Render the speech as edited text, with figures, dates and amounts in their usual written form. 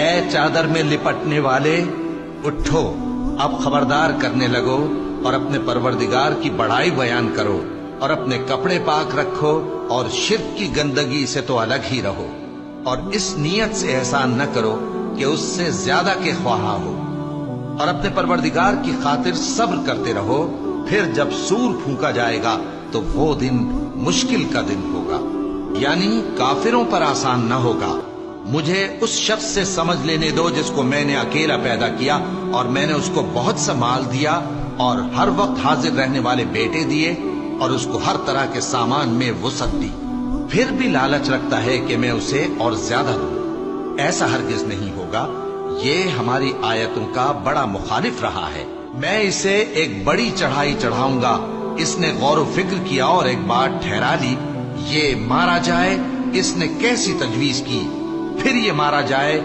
اے چادر میں لپٹنے والے، اٹھو، اب خبردار کرنے لگو اور اپنے پروردگار کی بڑائی بیان کرو، اور اپنے کپڑے پاک رکھو اور شرک کی گندگی سے تو الگ ہی رہو، اور اس نیت سے احسان نہ کرو کہ اس سے زیادہ کے خواہاں ہو، اور اپنے پروردگار کی خاطر صبر کرتے رہو، پھر جب سور پھونکا جائے گا تو وہ دن مشکل کا دن ہوگا، یعنی کافروں پر آسان نہ ہوگا۔ مجھے اس شخص سے سمجھ لینے دو جس کو میں نے اکیلا پیدا کیا، اور میں نے اس کو بہت سا مال دیا اور ہر وقت حاضر رہنے والے بیٹے دیے، اور اس کو ہر طرح کے سامان میں وسعت دی، پھر بھی لالچ رکھتا ہے کہ میں اسے اور زیادہ دوں۔ ایسا ہرگز نہیں ہوگا، یہ ہماری آیتوں کا بڑا مخالف رہا ہے۔ میں اسے ایک بڑی چڑھائی چڑھاؤں گا۔ اس نے غور و فکر کیا اور ایک بات ٹھہرا لی، یہ مارا جائے۔ اس نے کیسی تجویز کی، پھر یہ مارا جائے۔